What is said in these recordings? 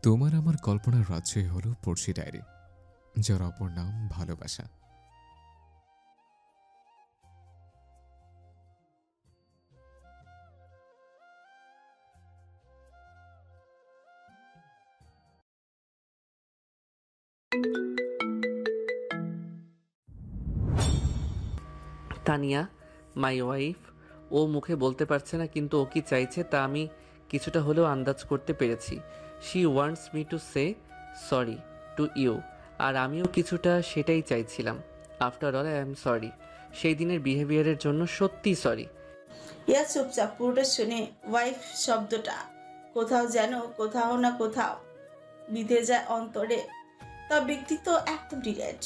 তোমার আমার কল্পনার রাজ্যই হলো পড়শি ডায়েরি, যার অপর নাম ভালোবাসা। Tania, my wife. ও মুখে বলতে পারছে না, কিন্তু ও কি চাইছে তা আমি কিছুটা হলেও আন্দাজ করতে পেরেছি। She wants me to say sorry to you, আর আমিও কিছুটা সেটাই চাইছিলাম। After all I am sorry, সেই দিনের বিহেভিয়ারের জন্য সত্যি সরি। ইয়া চুপচাপ পুরোটা শুনে ওয়াইফ শব্দটা কোথাও যেন কোথাও না কোথাও বিঁধে যায় অন্তরে। তার ব্যক্তিত্ব একদম ডিরেক্ট।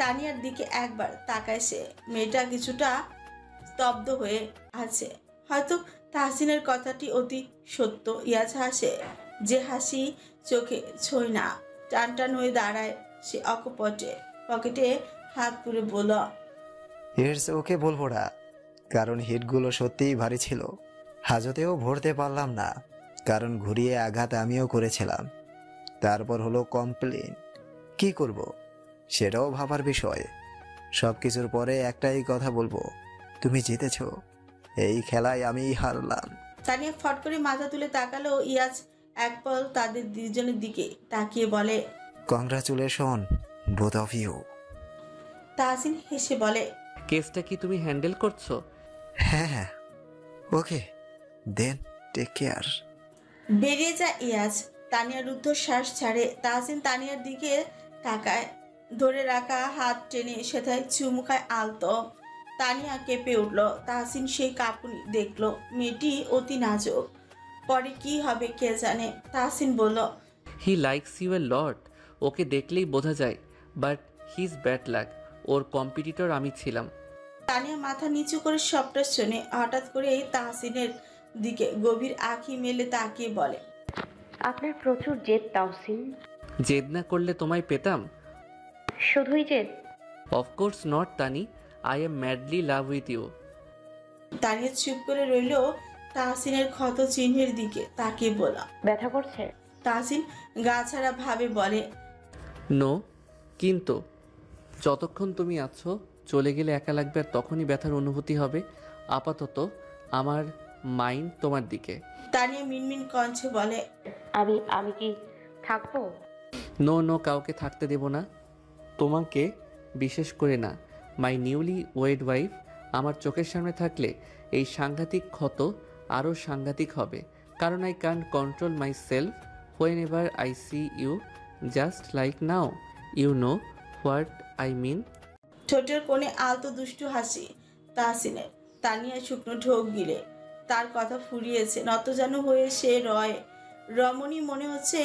তানিয়ার দিকে একবার তাকায় সে। মেয়েটা কিছুটা স্তব্ধ হয়ে আছে। হয়তো তাহসিনের কথাটি অতি সত্য। ইয়াজ হাসে, যে হাসি চোখে ছোঁয় না। টান টান হয়ে দাঁড়ায় সে অকপটে, পকেটে হাত পুরে বলল, হিটস ওকে বলবো না, কারণ হিটগুলো সত্যিই ভারী ছিল। হাজতেও ভরতে পারলাম না, কারণ ঘুরিয়ে আঘাত আমিও করেছিলাম। তারপর হলো কমপ্লেন, কি করব সেটাও ভাবার বিষয়। সব কিছুর পরে একটাই কথা বলবো, তুমি জিতেছ। এই খেলায় আমিই হারলাম। তানিয়া ফট করে মাথা তুলে তাকালো। ইয়াজ এক পল তাদের দুজনের দিকে তাকিয়ে বলে, congratulation both of you. Tahsin হেসে বলে, কেসটা কি তুমি হ্যান্ডেল করছো? হ্যাঁ হ্যাঁ, ওকে দেন, টেক কেয়ার। বেরিয়ে যায় ইয়াজ। তানিয়া রুদ্ধশ্বাস ছাড়ে। তাহসিন তানিয়ার দিকে তাকায়, ধরে রাখা হাত টেনে সেথায় চুমু খায় আলতো। তানিয়া কেঁপে উঠল। তাহসিন সেই কাঁপুনি দেখলো। মেয়েটি অতি নাজুক, পরে কি হবে কে জানে। তাহসিন বলল, হি লাইকস ইউ এ লট। ওকে দেখলেই বোঝা যায়, but he is bad luck. Or competitor আমি ছিলাম। তানিয়া মাথা নিচু করে সবটা শুনে হঠাৎ করেই তাহসিনের দিকে গভীর আঁখি মেলে তাকিয়ে বলে, আপনার প্রচুর জেদ তাহসিন। জেদ না করলে তোমায় পেতাম? শুধুই জেদ? Of course not Tani, I am madly love with you. Tania চুপ করে রইল। তাহসিনের ক্ষত চিহ্নের দিকে তাকিয়ে বলল, ব্যথা করছে? তাহসিন গা ছাড়া ভাবে বলে, নো, কিন্তু যতক্ষণ তুমি আছো, চলে গেলে একা লাগবে, আর তখনই ব্যথার অনুভূতি হবে। আপাতত আমার মাইন্ড তোমার দিকে। তানিয়া মিনমিন কণ্ঠে বলে, আমি আমি কি থাকবো? নো নো, কাউকে থাকতে দেব না, তোমাকে বিশেষ করে না। মাই নিউলি ওয়েড ওয়াইফ আমার চোখের সামনে থাকলে এই সাংঘাতিক ক্ষত আরও সাংঘাতিক হবে, কারণ I can't control myself whenever I see you, just like now. You know what I mean. ঠোঁটের কোণে আলতো দুষ্টু হাসি তাহসিনের। তানিয়া শুকনো ঢোক গিলে তার কথা ফুরিয়েছে। নতজানু হয়ে সে রমণী মনে হচ্ছে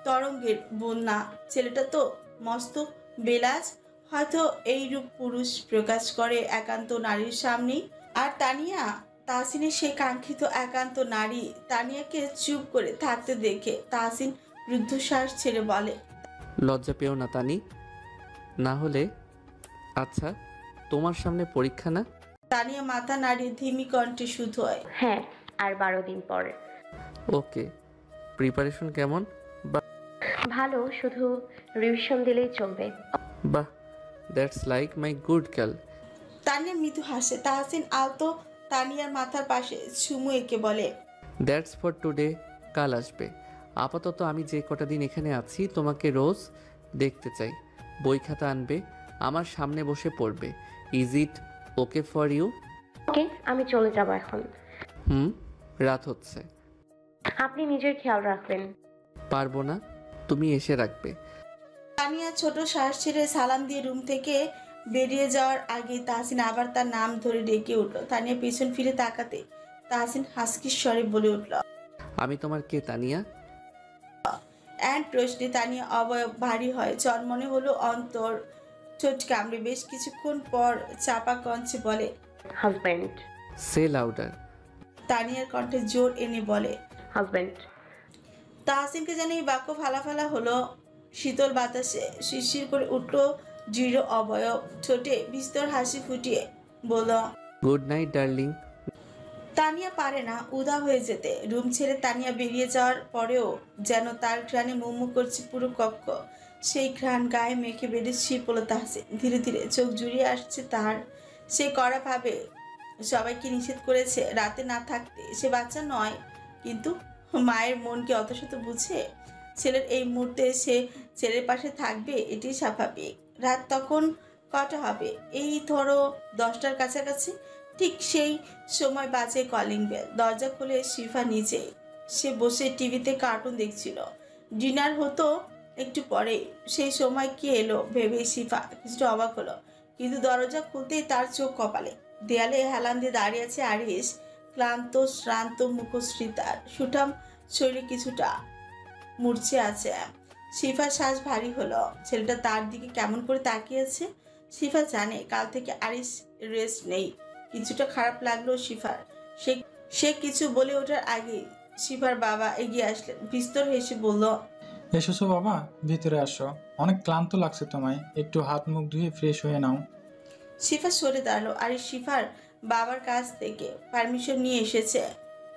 তরঙ্গের বন্যা। ছেলেটা তো মস্ত বেলাজ, হয়তো এই রূপ পুরুষ প্রকাশ করে একান্ত নারীর সামনেই। আর তানিয়া তাহসিনের সে কাঙ্ক্ষিত একান্ত নারী। তানিয়াকে চুপ করে থাকতে দেখে তাহসিন রুদ্ধশ্বাস ছেড়ে বলে, লজ্জা পেও না তানি, না হলে আচ্ছা তোমার সামনে পরীক্ষা না। তানিয়া মাথা নাড়িয়ে ধিমি কণ্ঠে শুধোয়, হ্যাঁ, আর 12 দিন পর। ওকে, প্রিপারেশন কেমন? ভালো, শুধু রিভিশন দিলেই চলবে। বাহ, that's like my good girl. Tania মৃদু হাসে। তাহসিন আলতো তানিয়ার মাথার পাশে চুমু এঁকে বলে, দ্যাটস ফর টুডে, কাল আসবে। আপাতত আমি যে কটা দিন এখানে আছি তোমাকে রোজ দেখতে চাই। বই খাতা আনবে, আমার সামনে বসে পড়বে। Is it okay for you? Okay, আমি চলে যাব এখন। রাত হচ্ছে। আপনি নিজের খেয়াল রাখবেন। পারবো না, তুমি এসে রাখবে। তানিয়া ছোট শ্বাস ছেড়ে সালাম দিয়ে রুম থেকে বেরিয়ে যাওয়ার আগে তাহসিন আবার তার নাম ধরে ডেকে উঠল। তানিয়া পেছন ফিরে তাকাতে তাহসিন হাসকির স্বরে বলে উঠল, আমি তোমার কে তানিয়া? এন্ড প্রশ্নে তানিয়া অবয়ব ভারী হয়। চনমনে হলো অন্তর, ঠোঁট কামড়ে বেশ কিছুক্ষণ পর চাপা কঞ্চে বলে, হাজব্যান্ড। সে লাউডার। তানিয়ার কণ্ঠে জোর এনে বলে, হাজব্যান্ড। তাহসিনকে জানি এই বাক্য ফালাফালা হলো। শীতল বাতাসে শিরশির করে উঠল দৃঢ় অবয়ব। ঠোঁটে বিস্তর হাসি ফুটিয়ে বলল, গুড নাইট ডার্লিং। তানিয়া পারে না উদা হয়ে যেতে। রুম ছেড়ে তানিয়া বেরিয়ে যাওয়ার পরেও যেন তার ঘ্রাণে মুমু করছে পুরো কক্ষ। সেই ঘ্রাণ গায়ে মেখে বেড়ে শীতলতা আসে, ধীরে ধীরে চোখ জুড়িয়ে আসছে তার। সে কড়া ভাবে সবাইকে নিষেধ করেছে রাতে না থাকতে, সে বাচ্চা নয়, কিন্তু মায়ের মনকে অত শত বুঝে। ছেলের এই মুহূর্তে সে ছেলের পাশে থাকবে, এটি স্বাভাবিক। রাত তখন কটা হবে? এই ধরো 10টার কাছাকাছি। ঠিক সেই সময় বাজে কলিং বেল। দরজা খুলে শিফা নিজে। সে বসে টিভিতে কার্টুন দেখছিল। ডিনার হতো একটু পরে। সেই সময় কে এলো ভেবে শিফা কিছুটা অবাক হলো, কিন্তু দরজা খুলতেই তার চোখ কপালে। দেয়ালে হেলান দিয়ে দাঁড়িয়ে আছে আরিশ, ক্লান্ত শ্রান্ত মুখশ্রী তার, সুঠাম শরীরে কিছুটা মূর্ছে আছে। শিফার শ্বাস ভারী হলো। ছেলেটা তার দিকে কেমন করে তাকিয়েছে। শিফা জানে কাল থেকে আরিশ রেস্ট নেই। কিছুটা খারাপ লাগলো শিফার। সে সে কিছু বলে ওঠার আগে শিফার বাবা এগিয়ে আসলেন। বিস্তর হেসে বলল, এসেছো বাবা, ভিতরে আসো। অনেক ক্লান্ত লাগছে তোমায়, একটু হাত মুখ ধুয়ে ফ্রেশ হয়ে নাও। শিফা সরে দাঁড়ালো। আরিশ শিফার বাবার কাছ থেকে পারমিশন নিয়ে এসেছে।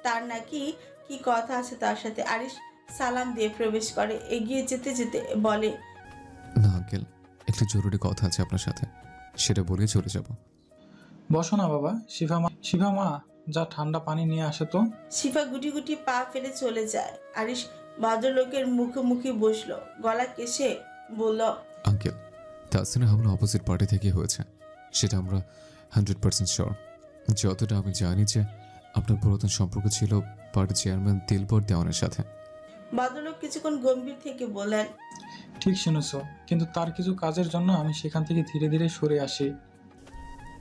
তার নাকি কি কথা আছে তার সাথে। আরিশ সালাম দিয়ে প্রবেশ করে। এগিয়ে যেতে যেতে বলে, না আঙ্কেল, একটু জরুরি কথা আছে আপনার সাথে, সেটা বলেই চলে যাব। বসো না বাবা। শিফা মা, যা ঠান্ডা পানি নিয়ে আসে তো। শিফা গুটি গুটি পা ফেলে চলে যায়। আরিশ ভদ্রলোকের মুখোমুখি বসলো, গলা কেসে বলল, আঙ্কেল, তাসিনের হামলা অপোজিট পার্টি থেকে হয়েছে, সেটা আমরা 100% শিওর। যতটা আমি জানি যে আপনার পুরাতন সম্পর্ক ছিল পার্টি চেয়ারম্যান দিলবর দেওয়ানের সাথে। ভদ্রলোক কিছুক্ষণ গম্ভীর থেকে বললেন, ঠিক শুনেছো, কিন্তু তার কিছু কাজের জন্য আমি সেখান থেকে ধীরে ধীরে সরে আসি।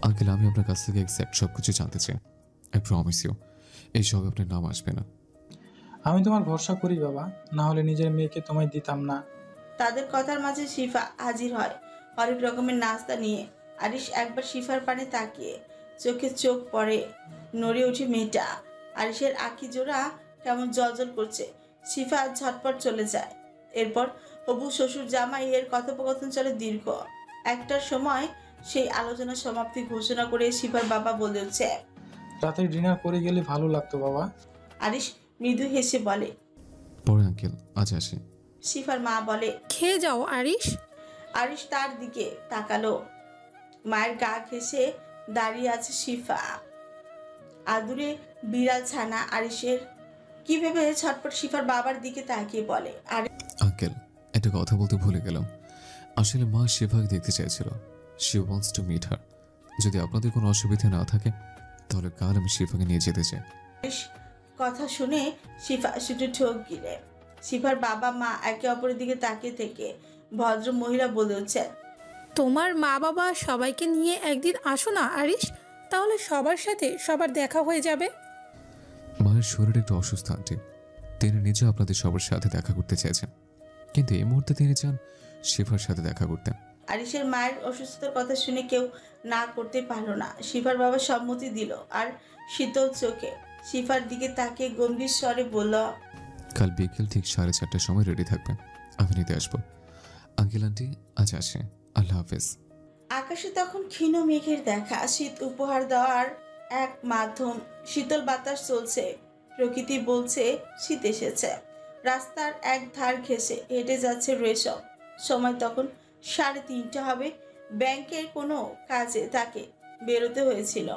আঙ্কেল, আমি আপনার কাছ থেকে এক্স্যাক্ট সব কিছু জানতে চাই। আই প্রমিস ইউ, এই সব আপনার নাম আসবে না। আমি তোমার ভরসা করি বাবা, না হলে নিজের মেয়েকে তোমায় দিতাম না। তাদের কথার মাঝে শিফা হাজির হয় হরেক রকমের নাস্তা নিয়ে। আরিশ একবার শিফার পানে তাকিয়ে চোখে চোখ পড়ে, নড়ে ওঠে মেয়েটা। আরিশের আঁখি জোড়া কেমন জলজল করছে। শিফা ঝটপট চলে যায়। এরপর হবু শ্বশুর জামাই এর কথোপকথন চলে দীর্ঘ। একটার সময় সেই আলোচনা সমাপ্তি ঘোষণা করে শিফার বাবা বলে উঠছে, রাতে ডিনার করে গেলে ভালো লাগতো বাবা। আরিশ মৃদু হেসে বলে। পরে আঙ্কেল, আজ আসি। শিফার মা বলে, খেয়ে যাও আরিশ। আরিশ তার দিকে তাকালো। মায়ের গা ঘেঁষে দাঁড়িয়ে আছে শিফা, আদুরে বিড়াল ছানা আরিশের। কি ভেবে ছটপট শিফার বাবার দিকে তাকিয়ে বলে, আরে আঙ্কেল, একটা কথা বলতে ভুলে গেলাম। আসলে মা শিফাকে দেখতে চাইছিল। She wants to meet her. যদি আপনাদের কোনো অসুবিধা না থাকে তাহলে কাল আমি শিফাকে নিয়ে যেতে চাই। আরিশ কথা শুনে শিফা শুধু ঠোক গিলে। শিফার বাবা মা একে অপরের দিকে তাকিয়ে থেকে ভদ্র মহিলা বলে উঠছেন, তোমার মা বাবা সবাইকে নিয়ে একদিন আসো না আরিশ, তাহলে সবার সাথে সবার দেখা হয়ে যাবে। মায়ের শরীর একটু অসুস্থ আন্টি, তিনি নিজে আপনাদের সবার সাথে দেখা করতে চাইছেন, কিন্তু এই মুহূর্তে তিনি চান শিফার সাথে দেখা করতে। আরিশের মায়ের অসুস্থতার কথা শুনে কেউ না করতে পারলো না। শিফার বাবা সম্মতি দিল আর শীতল চোখে শিফার দিকে তাকিয়ে গম্ভীর স্বরে বলল, কাল বিকেল ঠিক 4:30টার সময় রেডি থাকবেন, আমি নিতে আসবো। আঙ্কেল আন্টি, আজ আসে, আল্লাহ হাফেজ। আকাশে তখন ক্ষীণ মেঘের দেখা। শীত উপহার দেওয়ার এক মাধ্যম। শীতল বাতাস চলছে, প্রকৃতি বলছে শীত এসেছে। রাস্তার এক ধার ঘেঁষে হেঁটে যাচ্ছে রেশম। সময় তখন 3:30 হবে। ব্যাংকের কোনো কাজে তাকে বেরোতে হয়েছিল।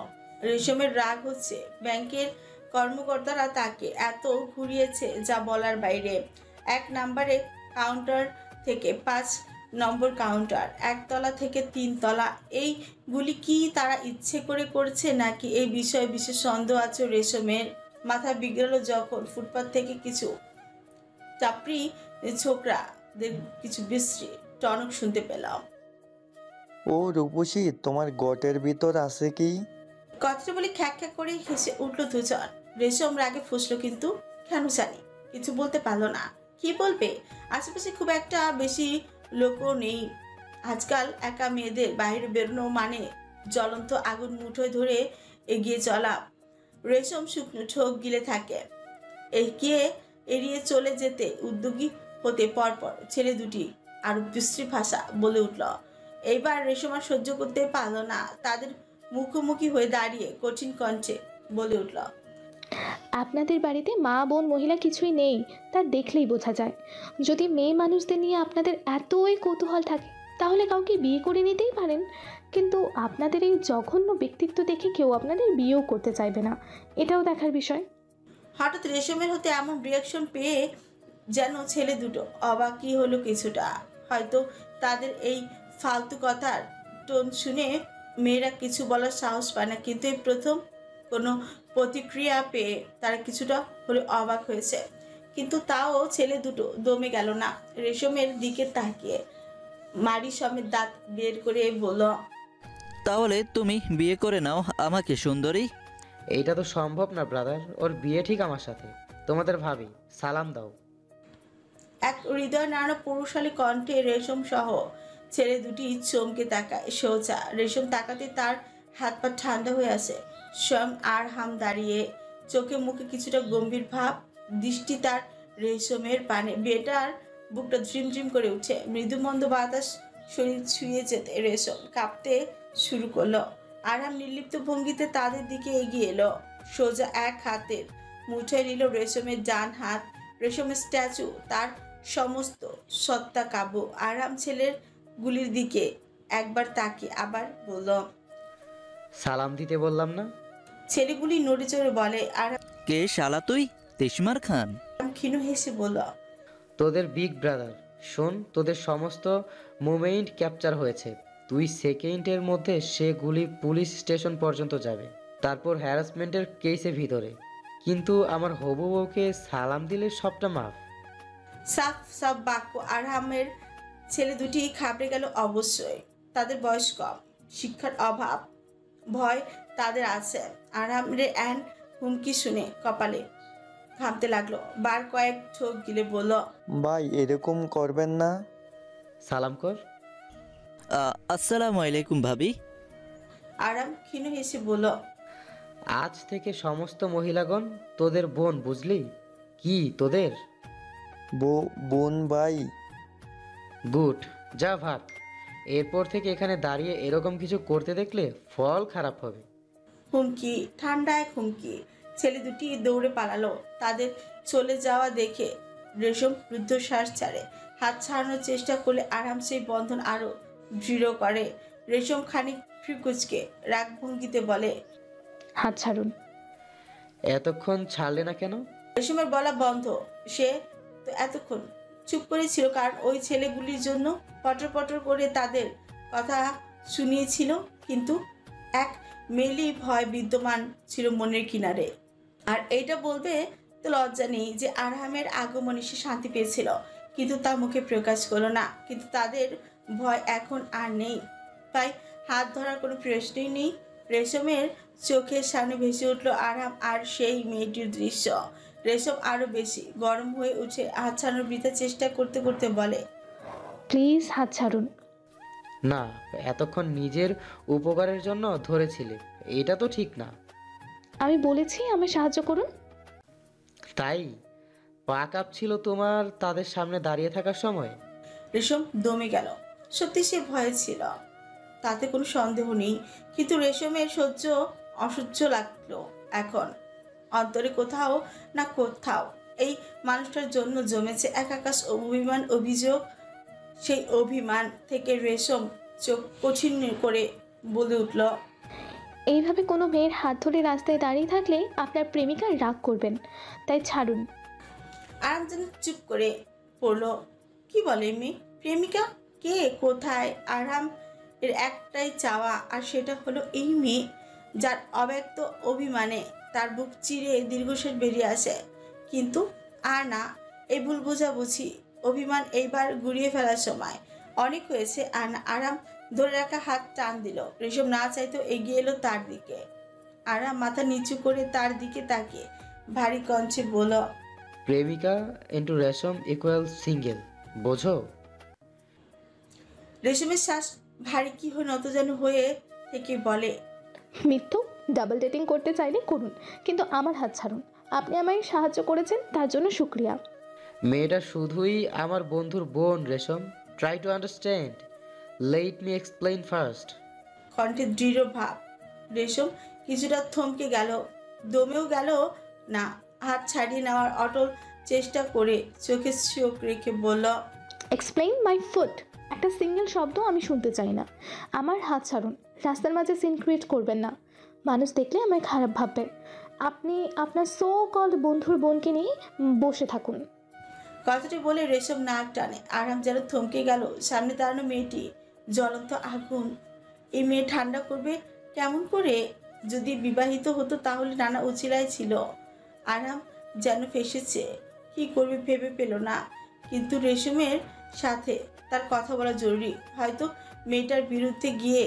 রেশমের রাগ হচ্ছে, ব্যাংকের কর্মকর্তারা তাকে এত ঘুরিয়েছে যা বলার বাইরে। 1 নম্বরের কাউন্টার থেকে 5 নম্বর কাউন্টার, 1 তলা থেকে 3 তলা, এইগুলি কি তারা ইচ্ছে করে করছে নাকি এই বিষয়ে বিশেষ সন্দেহ আছে রেশমের? মাথা বিগড়ালো যখন ফুটপাত থেকে কিছু চাপড়ি ছোকরাদের কিছু বিশ্রী টনক শুনতে পেলাম। ও রূপসী, তোমার গটের ভিতর আছে কি? কথাটা বলে খ্যাক খ্যাক করে হেসে উঠল দুজন। রেশম রাগে ফুসলো, কিন্তু কেন জানি কিছু বলতে পারলো না। কি বলবে? আশেপাশে খুব একটা বেশি লোকও নেই। আজকাল একা মেয়েদের বাইরে বেরোনো মানে জ্বলন্ত আগুন মুঠোয় ধরে এগিয়ে চলা। রেশম শুকনো ঠোক গিলে থাকে। এগিয়ে এড়িয়ে চলে যেতে উদ্যোগী হতে পরপর ছেলে দুটি আরো বিশ্রী ভাষা বলে উঠল। এইবার রেশম আর সহ্য করতে পারল না। তাদের মুখোমুখি হয়ে দাঁড়িয়ে কঠিন কণ্ঠে বলে উঠল, আপনাদের বাড়িতে মা বোন মহিলা কিছুই নেই, তা দেখলেই বোঝা যায়। যদি মেয়ে মানুষদের নিয়ে আপনাদের এতই কৌতূহল থাকে তাহলে কাউকে বিয়ে করে নিতেই পারেন, কিন্তু আপনাদের এই জঘন্য ব্যক্তিত্ব দেখে কেউ আপনাদের বিয়েও করতে চাইবে না, এটাও দেখার বিষয়। হঠাৎ রেশমের হতে এমন রিয়াকশন পেয়ে যেন ছেলে দুটো অবাকই হলো কিছুটা। হয়তো তাদের এই ফালতু কথার টোন শুনে মেয়েরা কিছু বলার সাহস পায় না, কিন্তু এই প্রথম কোনো প্রতিক্রিয়া পেয়ে তারা কিছুটা হলে অবাক হয়েছে। কিন্তু তাও ছেলে দুটো দমে গেল না। রেশমের দিকে তাকিয়ে মারি সমেত দাঁত বের করে বলল, তাহলে তুমি বিয়ে করে নাও আমাকে সুন্দরী। এইটা তো সম্ভব না ব্রাদার, ওর বিয়ে ঠিক আমার সাথে। তোমাদের ভাবি, সালাম দাও। এক হৃদয় নাড়ানো পুরুষালী কণ্ঠে রেশম সহ ছেলে দুটি চমকে তাকায় সোজা। রেশম তাকাতে তার হাত পা ঠান্ডা হয়ে আসে। স্বয়ং আর হাম দাঁড়িয়ে, চোখে মুখে কিছুটা গম্ভীর ভাব, দৃষ্টি তার রেশমের পানে। বেটার বুকটা ঝিমঝিম করে উঠে। মৃদুমন্দ বাতাস শরীর ছুঁয়ে যেতে রেশম কাঁপতে শুরু করলো। আরহাম নির্লিপ্ত ভঙ্গিতে তাদের দিকে এগিয়ে এলো। সোজা এক হাতের মুঠোয় নিল রেশমের ডান হাত। রেশমের স্ট্যাচু, তার সমস্ত সত্তা কাবু। আরহাম ছেলের গুলির দিকে একবার তাকিয়ে আবার বলল, সালাম দিতে বললাম না? ছেলেগুলি নড়ে চড়ে বলে। আর কে শালা তুই? তিশমার খান। ক্ষীণ হেসে বলল, তোদের বিগ ব্রাদার। শোন, তোদের সমস্ত মুভমেন্ট ক্যাপচার হয়েছে। 2 সেকেন্ডের মধ্যে সে গুলি পুলিশ স্টেশন পর্যন্ত যাবে, তারপর হ্যারাসমেন্টের কেসে ভিতরে। কিন্তু আমার হবু বউকে সালাম দিলে সবটা মাফ। সাফ সাফ বাক্য। আরহামের ছেলে দুটি খাবড়ে গেল। অবশ্যই তাদের বয়স কম, শিক্ষার অভাব, ভয় তাদের আছে। আরহামের অ্যান হুমকি শুনে কপালে ঘামতে লাগলো। বার কয়েক ঠোক গিলে বলল, ভাই এরকম করবেন না। সালাম কর। আসসালামু আলাইকুম ভাবি। আরাম ক্ষীণ হেসে বলল, আজ থেকে সমস্ত মহিলাগণ তোদের বোন, বুঝলি? কি তোদের বোন ভাই? গুড, যা ভাগ। এরপর থেকে এখানে দাঁড়িয়ে এরকম কিছু করতে দেখলে ফল খারাপ হবে। হুমকি, ঠান্ডা এক হুমকি। ছেলে দুটি দৌড়ে পালালো। তাদের চলে যাওয়া দেখে রেশম রুদ্ধশ্বাস ছাড়ে। হাত ছাড়ানোর চেষ্টা করলে আরাম সেই বন্ধন আরো দৃঢ় করে। রেশম খানিক ফ্রিকুচকে রাগ ভঙ্গিতে বলে, হাত ছাড়ুন। এতক্ষণ ছাড়লে না কেন? রেশমের বলা বন্ধ। সে তো এতক্ষণ চুপ করেছিল, কারণ ওই ছেলেগুলির জন্য পটর পটর করে তাদের কথা শুনিয়েছিল। কিন্তু এক মেলি ভয় বিদ্যমান ছিল মনের কিনারে। আর এইটা বলবে তো লজ্জা নেই যে আরহামের আগমনে সে শান্তি পেয়েছিল, কিন্তু তা মুখে প্রকাশ করলো না। কিন্তু তাদের ভয় এখন আর নেই, তাই হাত ধরার কোনো প্রশ্নই নেই। রেশমের চোখের সামনে ভেসে উঠল আরহাম আর সেই মেয়েটির দৃশ্য। রেশম আরো বেশি গরম হয়ে উঠে হাত ছাড়ানোর বৃথা চেষ্টা করতে করতে বলে, প্লিজ হাত ছাড়ুন। না, এতক্ষণ নিজের উপকারের জন্য ধরেছিলে, এটা তো ঠিক না। আমি বলেছি আমায় সাহায্য করুন। তাই পা কাঁপছিল তোমার তাদের সামনে দাঁড়িয়ে থাকার সময়? রেশম দমে গেল। সত্যি সে ভয়ে ছিল, তাতে কোনো সন্দেহ নেই। কিন্তু রেশমের অসহ্য লাগলো এখন। অন্তরে কোথাও না কোথাও এই মানুষটার জন্য জমেছে এক আকাশ অভিমান, অভিযোগ। সেই অভিমান থেকে রেশম চোখ কঠিন করে বলে উঠল, এইভাবে কোনো মেয়ের হাত ধরে রাস্তায় দাঁড়িয়ে থাকলে আপনার প্রেমিকা রাগ করবেন, তাই ছাড়ুন। আরাম যেন চুপ করে পড়লো। কি বলে মেয়ে? প্রেমিকা? কে? কোথায়? আরাম এর একটাই চাওয়া, আর সেটা হলো এই মেয়ে যার অব্যক্ত অভিমানে তার বুক চিরে দীর্ঘশ্বাস বেরিয়ে আসে। কিন্তু আর না, এই ভুল বোঝাবুঝি, অভিমান এইবার গুড়িয়ে ফেলার সময়। অনেক হয়েছে। আর না। আরাম ধরে রাখা হাত টান দিল। রেশম না চাইতেও এগিয়ে এলো তার দিকে। আরাম মাথা নিচু করে তার দিকে তাকিয়ে ভারী কণ্ঠে বলল, প্রেমিকা ইন্টু রেশম ইকুয়াল সিঙ্গেল, বোঝো? রেশমের শ্বাস ভারী কি হয়ে নত যেন হয়ে থেকে বলে, মৃত্যু, ডাবল ডেটিং করতে চাইলে করুন, কিন্তু আমার হাত ছাড়ুন। আপনি আমায় সাহায্য করেছেন, তার জন্য শুক্রিয়া। মেয়েটা শুধুই আমার বন্ধুর বোন রেশম। Try to understand, let me explain first. কণ্ঠে দৃঢ় ভাব। রেশম কিছুটা থমকে গেল, দমেও গেল না, হাত ছাড়িয়ে নেওয়ার অটল চেষ্টা করে চোখে চোখ রেখে বলল, এক্সপ্লেইন মাই ফুট। একটা সিঙ্গেল শব্দ আমি শুনতে চাই না। আমার হাত ছাড়ুন। রাস্তার মাঝে সিন ক্রিয়েট করবেন না। মানুষ দেখলে আমায় খারাপ ভাববে। আপনি আপনার সো কল্ড বন্ধুর বোনকে নিয়ে বসে থাকুন। কথাটি বলে রেশম নাক টানে। আরাম যেন থমকে গেল। সামনে দাঁড়ানো মেয়েটি জ্বলন্ত আগুন। এই মেয়ে ঠান্ডা করবে কেমন করে? যদি বিবাহিত হতো তাহলে নানা উচিলায় ছিল। আরাম যেন ফেসেছে। কি করবে ভেবে পেল না। কিন্তু রেশমের সাথে তার কথা বলা জরুরি। হয়তো মেয়েটার বিরুদ্ধে গিয়ে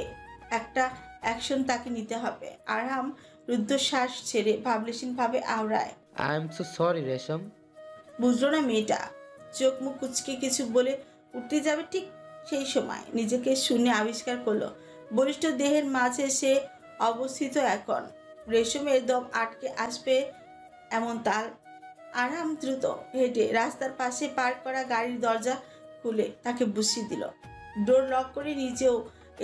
একটা অ্যাকশন তাকে নিতে হবে। আরাম রুদ্ধশ্বাস ছেড়ে ভাবলেশীনভাবে আওড়ায়, আই এম সো সরি রেশম। বুঝলো না মেয়েটা। চোখ মুখ কুচকে কিছু বলে উঠতে যাবে, ঠিক সেই সময় নিজেকে শূন্যে আবিষ্কার করলো। বলিষ্ঠ দেহের মাঝে সে অবস্থিত। এখন রেশমের দম আটকে আসবে এমন তাল। আরাম দ্রুত হেঁটে রাস্তার পাশে পার্ক করা গাড়ির দরজা খুলে তাকে বসিয়ে দিল। ডোর লক করে নিজেও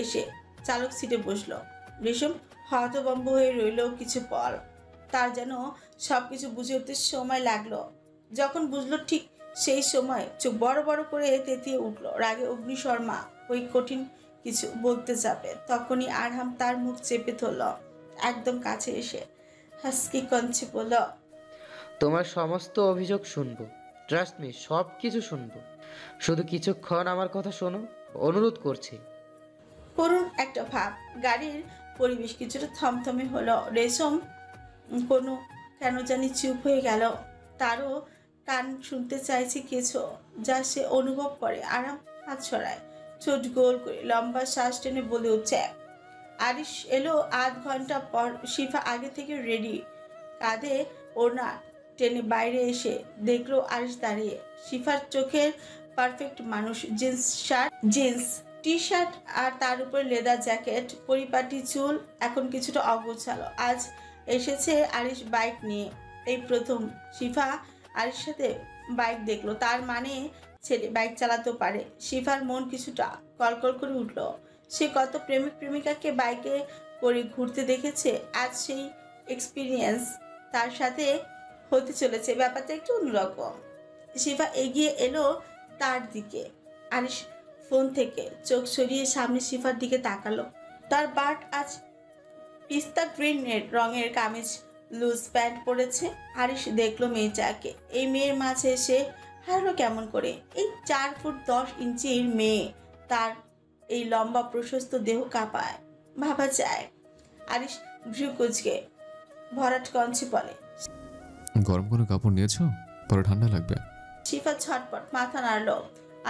এসে চালক সিটে বসলো। রেশম হতভম্ব হয়ে রইল কিছু পর। তার যেন সবকিছু বুঝে উঠতে সময় লাগলো। যখন বুঝলো ঠিক সেই সময় চোখ বড় বড় করে তেতিয়ে উঠলো। রাগে অগ্নিশর্মা ওই কঠিন কিছু বলতে যাবে, তখনই আরহাম তার মুখ চেপে ধরল। একদম কাছে এসে হাসকি কঞ্চে বলল, তোমার সমস্ত অভিযোগ শুনবো। ট্রাস্ট মি, সব কিছু শুনবো। শুধু কিছুক্ষণ আমার কথা শোনো, অনুরোধ করছি। করুণ একটা ভাব। গাড়ির পরিবেশ কিছুটা থমথমে হলো। রেশম কেন জানি চুপ হয়ে গেল। তারও কান শুনতে চাইছে কিছু, যা সে অনুভব করে। আরাম হাত ছড়ায়, ঠোঁট গোল করে লম্বা শ্বাস টেনে বলে উঠছে, আরিশ এলো আধ ঘন্টা পর। শিফা আগে থেকে রেডি, কাঁধে ওড়না টেনে বাইরে এসে দেখলো আরিশ দাঁড়িয়ে। শিফার চোখের পারফেক্ট মানুষ। জিন্স টি শার্ট আর তার উপর লেদার জ্যাকেট, পরিপাটি চুল, এখন কিছুটা অগোছালো। আজ এসেছে আরিশ বাইক নিয়ে। এই প্রথম শিফা আরিশের সাথে বাইক দেখলো। তার মানে ছেলে বাইক চালাতেও পারে। শিফার মন কিছুটা কলকল করে উঠল। সে কত প্রেমিক প্রেমিকাকে বাইকে করে ঘুরতে দেখেছে। আজ সেই এক্সপিরিয়েন্স তার সাথে হতে চলেছে। ব্যাপারটা একটু অন্যরকম। শিফা এগিয়ে এলো তার দিকে। আরিশ ফোন থেকে চোখ সরিয়ে সামনে শিফার দিকে তাকালো। তার বাট আজ পিস্তা গ্রিন রঙের কামিজ, লুজ প্যান্ট পরেছে। আরিশ দেখলো মেয়েটাকে। এই মেয়ের মাঝে এসে হারলো কেমন করে? এই 4 ফুট 10 ইঞ্চির মেয়ে, তার এই লম্বা প্রশস্ত দেহ কাঁপায়। ভাবা যায়। আরিশ ভ্রু কুচকে ভরাট কঞ্চে বলে, গরম কোনো কাপড় নিয়েছো? পরে ঠান্ডা লাগবে। শিফা ছটপট মাথা নাড়ল।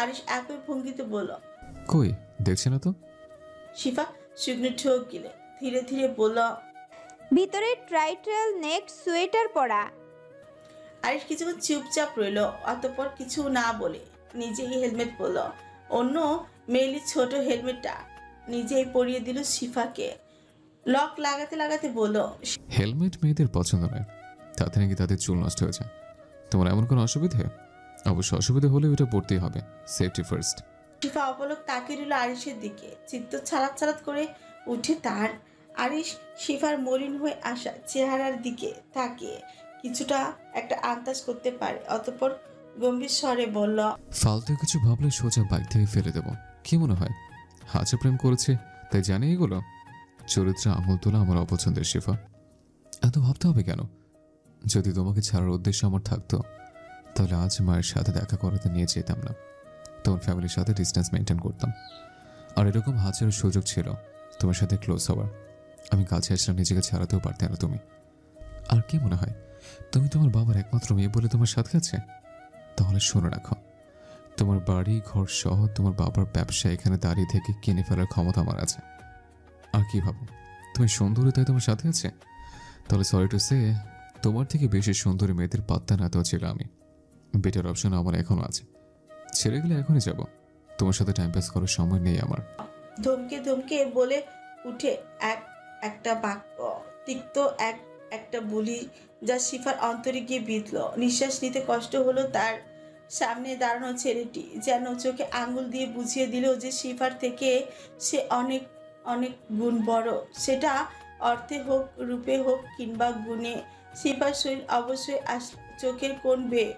আরিশ একই ভঙ্গিতে বলল, কই দেখছি না তো। শিফা শুকনো ঠোক গিলে ধীরে ধীরে বলল, ভিতরে ট্রাইটাল নেক সোয়েটার পরা। আরিশ কিছুক্ষণ চুপচাপ রইল। অতঃপর কিছু না বলে নিজেই হেলমেট পরল। অন্য মেয়েলি ছোট হেলমেটটা নিজেই পরিয়ে দিল শিফাকে। লক লাগাতে লাগাতে বলল, হেলমেট মেয়েদের পছন্দ নয়, তাতে নাকি তাদের চুল নষ্ট হয়ে যায়। তোমার এমন কোনো অসুবিধে? অবশ্য অসুবিধা হলে এটা পড়তেই হবে। Safety first. শিফা অপলক তাকিয়ে রইল আরিশের দিকে। চিত্ত ছাড়াত ছাড়াত করে উঠে তার। আরিশ শিফার মলিন হয়ে আসা চেহারার দিকে তাকিয়ে কিছুটা একটা আন্দাজ করতে পারে। অতঃপর গম্ভীর স্বরে বলল, ফালতু কিছু ভাবলে সোজা বাইক থেকে ফেলে দেবো। কি মনে হয় হাজে প্রেম করেছে তাই জানি এগুলো? চরিত্রে আঙুল তোলা আমার অপছন্দের শিফা। এত ভাবতে হবে কেন? যদি তোমাকে ছাড়ার উদ্দেশ্য আমার থাকতো তাহলে আজ মায়ের সাথে দেখা করাতে নিয়ে যেতাম না। তোমার ফ্যামিলির সাথে ডিস্টেন্স মেনটেন করতাম। আর এরকম হাজারো সুযোগ ছিল তোমার সাথে ক্লোজ হওয়ার। আমি কাছে আসলাম, নিজেকে ছাড়াতেও পারতে না তুমি। আর কি মনে হয় তুমি তোমার বাবার একমাত্র মেয়ে বলে তোমার সাথে আছে? তাহলে শুনে রাখো, তোমার বাড়ি ঘর সহ তোমার বাবার ব্যবসা এখানে দাঁড়িয়ে থেকে কিনে ফেলার ক্ষমতা আমার আছে। আর কি ভাবো তুমি সুন্দরী তাই তোমার সাথে আছে? তাহলে সরি টু সে, তোমার থেকে বেশি সুন্দরী মেয়েদের পাত্তা না তো ছিল আমি। বেটার অপশন আমার এখনো আছে। ছেড়ে গেলে এখনই যাব। তোমার সাথে টাইম পাস করার সময় নেই আমার। ধমকে ধমকে বলে উঠে একটা বাক্য, তিক্ত একটা বুলি, যা শিফার অন্তরে গিয়ে বিঁধল। নিঃশ্বাস নিতে কষ্ট হলো তার। সামনে দাঁড়ানো ছেলেটি যেন চোখে আঙ্গুল দিয়ে বুঝিয়ে দিল যে শিফার থেকে সে অনেক অনেক গুণ বড়। সেটা অর্থে হোক, রূপে হোক, কিংবা গুণে। শিফার শরীর অবশ্যই চোখের কোণ বেয়ে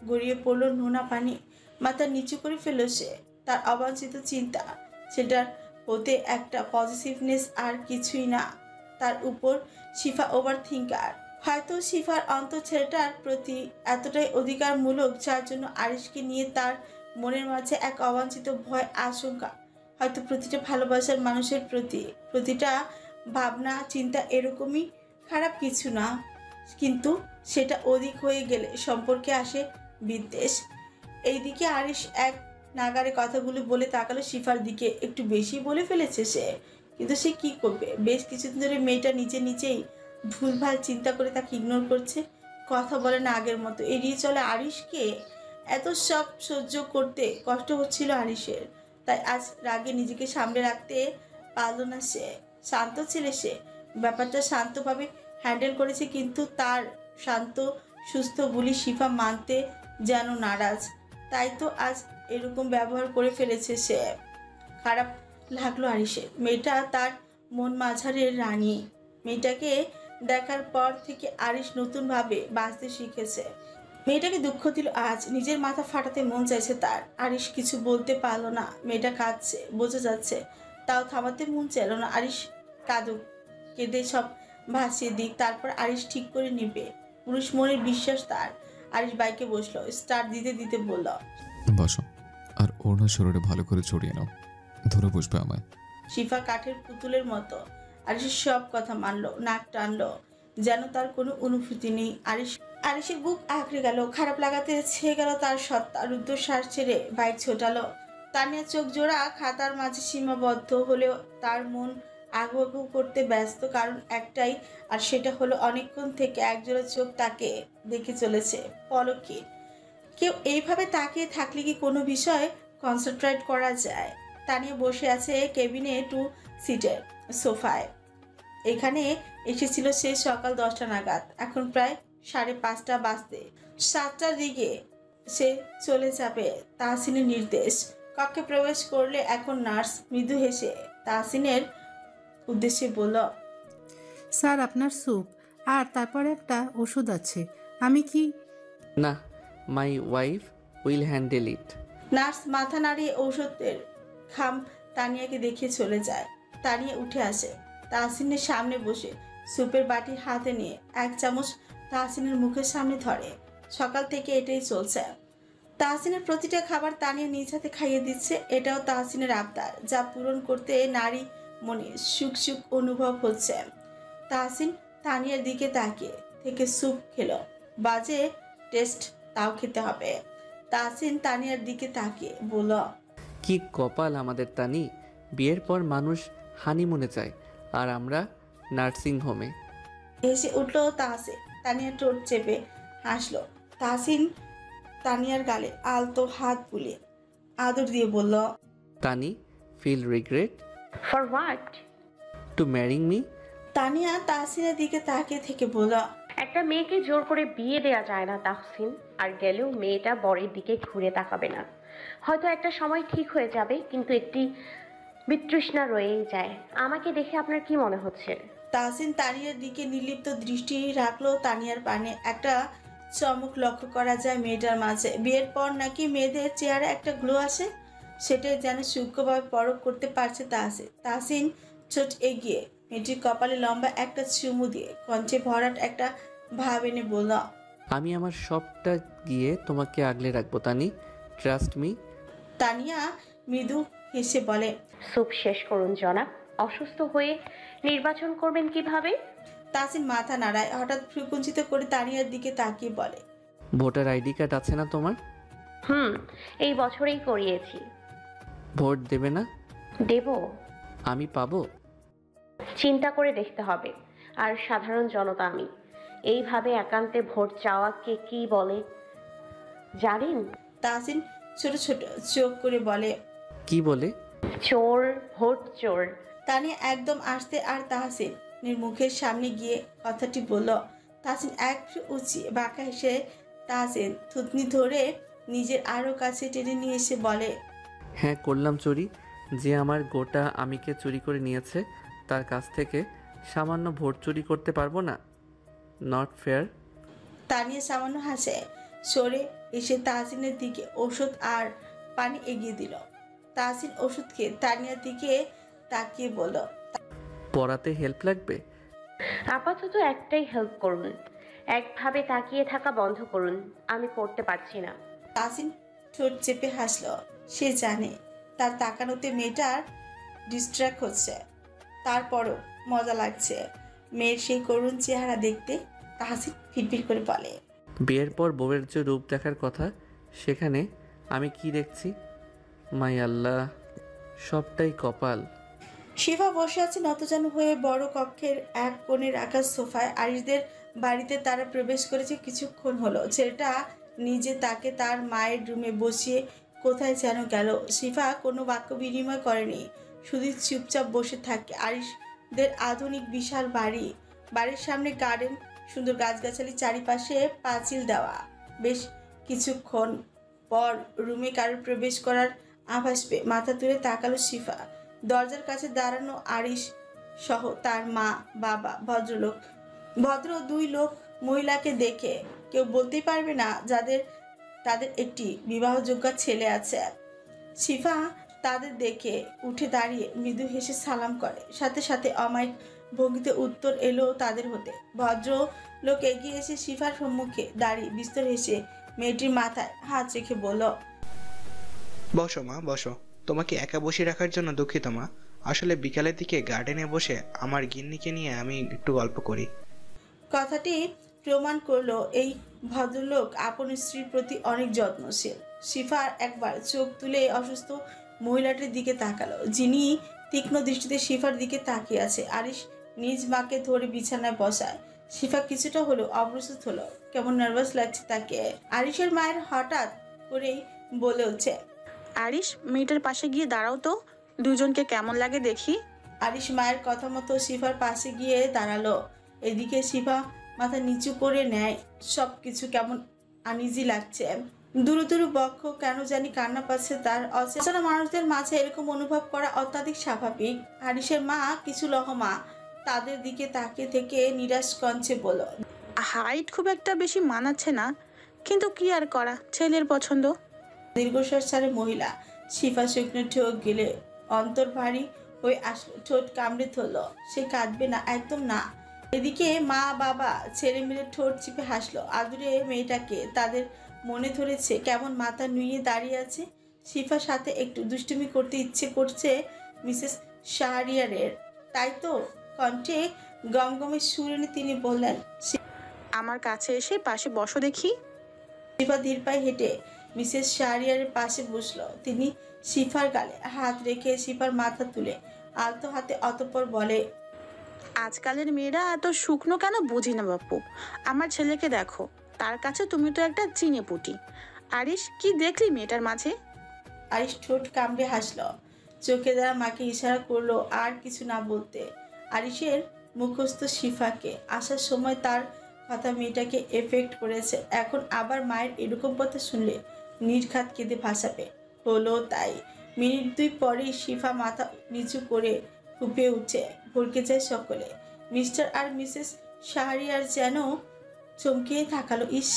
গড়িয়ে পড়ল নোনা পানি। মাথা নিচু করে ফেলল সে। তার অবাঞ্ছিত চিন্তা, সেটার হতে একটা পজিটিভনেস আর কিছুই না। তার উপর শিফা ওভার থিঙ্কার। হয়তো শিফার অন্তর ছেলেটার প্রতি এতটাই অধিকারমূলক যার জন্য আরিশকে নিয়ে তার মনের মাঝে এক অবাঞ্ছিত ভয়, আশঙ্কা। হয়তো প্রতিটা ভালোবাসার মানুষের প্রতি প্রতিটা ভাবনা চিন্তা এরকমই, খারাপ কিছু না, কিন্তু সেটা অধিক হয়ে গেলে সম্পর্কে আসে বিদ্বেষ। এইদিকে আরিশ এক নাগারে কথাগুলো বলে তাকালো শিফার দিকে। একটু বেশি বলে ফেলেছে সে, কিন্তু সে কি করবে? বেশ কিছুদিন ধরে মেয়েটা নিজেই ভুলভাল চিন্তা করে তাকে ইগনোর করছে, কথা বলে না আগের মতো, এড়িয়ে চলে আরিশকে। এত সব সহ্য করতে কষ্ট হচ্ছিল আরিশের, তাই আজ রাগে নিজেকে সামলে রাখতে পারল না সে। শান্ত ছেলে সে, ব্যাপারটা শান্তভাবে হ্যান্ডেল করেছে, কিন্তু তার শান্ত সুস্থ বুলি শিফা মানতে যেন নারাজ। তাই তো আজ এরকম ব্যবহার করে ফেলেছে সে। খারাপ লাগলো আরিশের। মেয়েটা তার মন মাঝারের রানী। মেয়েটাকে দেখার পর থেকে আরিশ নতুনভাবে বাঁচতে শিখেছে। মেয়েটাকে দুঃখ দিল আজ, নিজের মাথা ফাটাতে মন চাইছে তার। আরিশ কিছু বলতে পারলো না। মেয়েটা কাঁদছে, বোঝা যাচ্ছে, তাও থামাতে মন চাইল না। আরিশ কাঁদুক, কেঁদে সব ভাসিয়ে দিক, তারপর আরিশ ঠিক করে নিবে। পুরুষ মনের বিশ্বাস তার। আরিশ বাইকে বসলো, স্টার্ট দিতে দিতে বলল, বসো, আর ওড়না শরীরে ভালো করে জড়িয়ে নাও, ধরে বসবে আমায়। শিফা কাঠের পুতুলের মতো আরিশের সব কথা মানলো, নাক টানলো, যেন তার কোনো অনুভূতি নেই। আরিশের বুক আঁকড়ে গেল, খারাপ লাগাতে ছেয়ে গেল তার সত্তা। রুদ্ধশ্বাস ছেড়ে বাইক ছোটালো। তানিয়া চোখ জোড়া খাতার মাঝে সীমাবদ্ধ হলেও তার মন আগু করতে ব্যস্ত, কারণ একটাই, আর সেটা হলো অনেকক্ষণ থেকে একজোড়া চোখ তাকে দেখে চলেছে পলকে। কেউ এইভাবে তাকিয়ে থাকলে কি কোনো বিষয়ে কনসেন্ট্রেট করা যায়? তানিয়া বসে আছে কেবিনে 2 সিটের সোফায়। এখানে এসেছিল সে সকাল 10টা নাগাদ, এখন প্রায় 5:30 বাজতে। 7টার দিকে সে চলে যাবে, তাহসিনের নির্দেশ। কক্ষে প্রবেশ করলে এখন নার্স মৃদু হেসে তাহসিনের উদ্দেশ্যে বলল, স্যার আপনার স্যুপ, আর তারপর একটা ওষুধ আছে। আমি কি? না, my wife will handle it. Nurse মাথা নাড়িয়ে ঔষধের খাম তানিয়াকে দেখিয়ে চলে যায়। তানিয়া উঠে আসে, তাহসিনের সামনে বসে স্যুপের বাটি হাতে নিয়ে 1 চামচ তাহসিনের মুখের সামনে ধরে। সকাল থেকে এটাই চলছে। তাহসিনের প্রতিটা খাবার তানিয়া নিজ হাতে খাইয়ে দিচ্ছে। এটাও তাহসিনের আবদার, যা পূরণ করতে নারী মনে সুখ সুখ অনুভব হচ্ছে। তাহসিন তানিয়ার দিকে তাকিয়ে থেকে স্যুপ খেলো। বাজে টেস্ট, তাও খেতে হবে। তাহসিন তানিয়ার দিকে তাকিয়ে বলল, কি কপাল আমাদের তানি, বিয়ের পর মানুষ হানিমুনে যায় আর আমরা নার্সিং হোমে। হেসে উঠলো তাহসিন। তানিয়া ঠোঁট চেপে হাসলো। তাহসিন তানিয়ার গালে আলতো হাত বুলিয়ে আদর দিয়ে বলল, Tani, feel regret for what? To marrying me. Tania তাহসিনের দিকে তাকিয়ে থেকে বলল, একটা মেয়েকে জোর করে বিয়ে দেয়া যায় না তাহসিন, আর গেলেও মেয়েটা বরের দিকে ঘুরে তাকাবে না। হয়তো একটা সময় ঠিক হয়ে যাবে, কিন্তু একটি বিতৃষ্ণা রয়েই যায়। আমাকে দেখে আপনার কি মনে হচ্ছে? তাহসিন তানিয়ার দিকে নির্লিপ্ত দৃষ্টি রাখলো। তানিয়ার পানে একটা চমক লক্ষ্য করা যায় মেয়েটার মাঝে। বিয়ের পর নাকি মেয়েদের চেহারা একটা গ্লো আসে, সেটাই যেন সূক্ষ্মভাবে পরখ করতে পারছে তাহসিন। তাহসিন ছোট এগিয়ে মেয়েটির কপালে লম্বা একটা চুমু দিয়ে কণ্ঠে ভরাট একটা ভাব এনে বলল, আমি আমার সবটা গিয়ে তোমাকে আগলে রাখবো তানি, ট্রাস্ট মি। তানিয়া মৃদু হেসে বলে, স্যুপ শেষ করুন জনাব। অসুস্থ হয়ে নির্বাচন করবেন কিভাবে? তাহসিন মাথা নাড়ায়, হঠাৎ ভ্রুকুঞ্চিত করে তানিয়ার দিকে তাকিয়ে বলে, ভোটার আইডি কার্ড আছে না তোমার? এই বছরেই করিয়েছি। ভোট দেবে না? দেব। আমি পাবো? চিন্তা করে দেখতে হবে। আর সাধারণ জনতা আমি। এইভাবে একান্তে ভোট চাওয়াকে কি বলে জানেন? তাহসিন ছোট ছোট চোখ করে বলে, কি বলে? চোর, ভোট চোর। তানিয়া একদম আসতে আর তাহসিনের মুখের সামনে গিয়ে কথাটি বলল। তাহসিন একটু উঁচিয়ে বাঁকা হেসে তাহসিন থুতনি ধরে নিজের আরো কাছে টেনে নিয়ে এসে বলে, হ্যাঁ করলাম চুরি। যে আমার গোটা আমিকে চুরি করে নিয়েছে, তার কাছ থেকে সামান্য ভোট চুরি করতে পারবো না? Not fair. তানিয়া সামান্য হাসে, সরে এসে তাহসিনের দিকে ওষুধ আর পানি এগিয়ে দিল। তাহসিন ওষুধ খেয়ে তানিয়ার দিকে তাকিয়ে বলল, পড়াতে হেল্প লাগবে? আপাতত একটাই হেল্প করুন, একভাবে তাকিয়ে থাকা বন্ধ করুন, আমি পড়তে পারছি না। তাহসিন ঠোঁট চেপে হাসলো। সে জানে তার তাকানোতে মেয়েটার ডিস্ট্র্যাক্ট হচ্ছে, তারপরও মজা লাগছে মেয়ের সেই করুণ চেহারা দেখতে। তাহসিন ফিটফিট করে বলে, বিয়ের পর বউয়ের যে রূপ দেখার কথা, সেখানে আমি কি দেখছি? মাই আল্লাহ, সবটাই কপাল। শিফা বসে আছে নতজানু হয়ে বড় কক্ষের এক কোণে রাখা সোফায়। আরিশদের বাড়িতে তারা প্রবেশ করেছে কিছুক্ষণ হলো। ছেলেটা নিজে তাকে তার মায়ের রুমে বসিয়ে কোথায় যেন গেল। শিফা কোনো বাক্য বিনিময় করেনি, শুধু চুপচাপ বসে থাকে। আরিশদের আধুনিক বিশাল বাড়ি, বাড়ির সামনে গার্ডেন, সুন্দর গাছগাছালি, চারিপাশে পাঁচিল দেওয়া। বেশ কিছুক্ষণ পর রুমে কারোর প্রবেশ করার আভাস পেয়ে মাথা তুলে তাকালো শিফা। দরজার কাছে দাঁড়ানো আরিশ সহ তার মা, বাবা, ভদ্র দুই লোক মহিলাকে দেখে কেউ বলতেই পারবে না তাদের একটি বিবাহযোগ্য ছেলে আছে। শিফা তাদের দেখে উঠে দাঁড়িয়ে মৃদু হেসে সালাম করে, সাথে সাথে অমায়িক ভঙ্গিতে উত্তর এলো তাদের হতে। ভদ্র লোক এগিয়ে এসে শিফার সম্মুখে দাঁড়িয়ে বিস্তর হেসে মেয়েটির মাথায় হাত রেখে বলল, বসো মা, বসো। তোমাকে একা বসে রাখার জন্য দুঃখিত মা। আসলে বিকালের দিকে গার্ডেনে বসে আমার গিন্নিকে নিয়ে আমি একটু গল্প করি। কথাটি প্রমাণ করলো এই ভদ্রলোক আপন স্ত্রীর প্রতি অনেক যত্নশীল। শিফা একবার চোখ তুলে অসুস্থ মহিলাটির দিকে তাকালো, যিনি তীক্ষ্ণ দৃষ্টিতে শিফার দিকে তাকিয়ে আছে। আরিশ নিজ মাকে ধরে বিছানায় বসায়। শিফা কিছুটা হলো অপ্রস্তুত হলো, কেমন নার্ভাস লাগছে তাকে। আরিশের মায়ের হঠাৎ করেই বলে উঠছে, আরিশ, মেয়েটার পাশে গিয়ে দাঁড়াও তো, দুজনকে কেমন লাগে দেখি। আরিশ মায়ের কথা মতো শিফার পাশে গিয়ে দাঁড়ালো। এদিকে শিফা মাথা নিচু করে নেয়। সব কিছু কেমন আনইজি লাগছে। দুরু দুরু বক্ষ কেন জানি কান্না পাচ্ছে তার। অচেনা মানুষদের মাঝে এরকম অনুভব করা অত্যাধিক স্বাভাবিক। আরিশের মা কিছু লহমা তাদের দিকে তাকিয়ে থেকে নিরাশ কণ্ঠে বলল, হাইট খুব একটা বেশি মানাচ্ছে না, কিন্তু কি আর করা, ছেলের পছন্দ। দীর্ঘশ্বাস ছাড়ে মহিলা। শিফা শুকনো ঠোক গেলে অন্তর ভারী হয়ে আসলো, ঠোঁট কামড়ে ধরলো। সে কাঁদবে না, একদম না। এদিকে মা বাবা ছেলে মিলে ঠোঁট চিপে হাসলো। আদুরে মেয়েটাকে তাদের মনে ধরেছে কেমন মাথা নুয়ে দাঁড়িয়ে আছে। শিফার সাথে একটু দুষ্টুমি করতে ইচ্ছে করছে মিসেস শাহরিয়ারের, তাই তো কণ্ঠে গমগমে সুর এনে তিনি বললেন, আমার কাছে এসে পাশে বসো দেখি। শিফা ধীর পায়ে হেঁটে মিসেস শাহরিয়ারের পাশে বসলো। তিনি শিফার গালে হাত রেখে শিফার মাথা তুলে আলতো হাতে অতঃপর বলে, আজকালের মেয়েরা এত শুকনো কেন বুঝি না বাপু। আমার ছেলেকে দেখো, তার কাছে তুমি তো একটা চিনে পুটি। আরিশ, কি দেখলি মেয়েটার মাঝে? আরিশ ঠোঁট কামড়ে হাসলো, চোখে দ্বারা মাকে ইশারা করলো আর কিছু না বলতে। আরিশের মুখস্থ শিফাকে আসার সময় তার কথা মেয়েটাকে এফেক্ট করেছে। এখন আবার মায়ের এরকম কথা শুনলে নির্ঘাত কেঁদে ভাসাবে। হলো তাই। মিনিট দুই পরেই শিফা মাথা নিচু করে ফুঁপে উঠে ভরকে যায় সকলে। মিস্টার আর মিসেস শাহরিয়ার যেন চমকিয়ে থাকালো। ইস,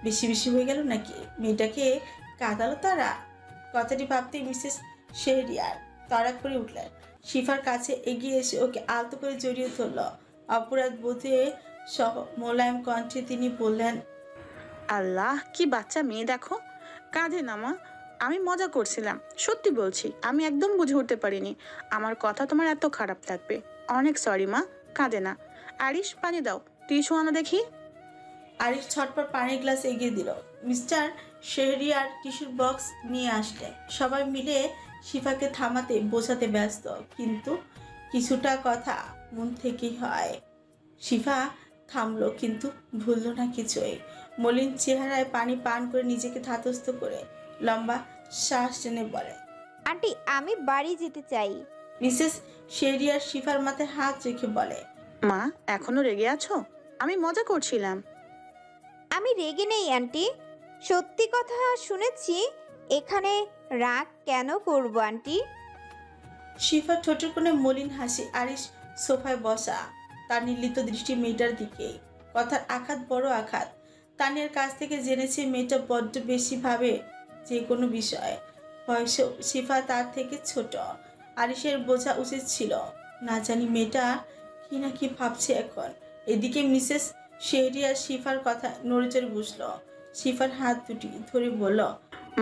বেশি বেশি হয়ে গেল নাকি? মেয়েটাকে কাঁদালো তারা। কথাটি ভাবতেই মিসেস শাহরিয়ার তাড়া করে উঠলেন। শিফার কাছে এগিয়ে এসে ওকে আলতো করে জড়িয়ে ধরল। অপরাধ বোধে সহ মোলায়েম কণ্ঠে তিনি বললেন, আল্লাহ, কি বাচ্চা মেয়ে দেখো, কাঁদে না মা। আমি মজা করছিলাম, সত্যি বলছি, আমি একদম বুঝে উঠতে পারিনি আমার কথা তোমার এত খারাপ লাগবে। অনেক সরি মা, কাঁদে না। আরিশ, পানি দাও, টিস্যু আনো দেখি। আরিশ ছটপট পানির গ্লাস এগিয়ে দিল। মিস্টার শাহরিয়ার টিস্যুর বক্স নিয়ে আসলেন। সবাই মিলে শিফাকে থামাতে বোঝাতে ব্যস্ত, কিন্তু কিছুটা কথা মন থেকেই হয়। শিফা থামলো, কিন্তু ভুলল না কিছুই। মলিন চেহারায় পানি পান করে নিজেকে ধাতস্থ করে লম্বা শ্বাস টেনে বলে, আন্টি, আমি বাড়ি যেতে চাই। মিসেস শাহরিয়ার শিফার মাথায় হাত রেখে বলে, মা, এখনো রেগে আছো? আমি মজা করছিলাম। আমি রেগে নেই আন্টি, সত্যি কথা শুনেছি। এখানে রাগ কেন করবো আন্টি? শিফার ঠোঁটের কোণে মলিন হাসি। আরিশ সোফায় বসা, তার নির্লিপ্ত দৃষ্টি মেয়েটার দিকে। কথার আঘাত বড় আঘাত। তানিয়ার কাছ থেকে জেনেছে মেয়েটা বড্ড বেশি ভাবে যে কোনো বিষয়ে। বয়সেও শিফা তার থেকে ছোট। আরিশের বোঝা উচিত ছিল। না জানি মেয়েটা কি না কি ভাবছে এখন। এদিকে মিসেস শেহরিয়ার শিফার কথা নড়েচড়ে বুঝলো। শিফার হাত দুটি ধরে বলল,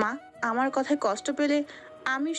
মা আমার কথায় কষ্ট পেলে আমি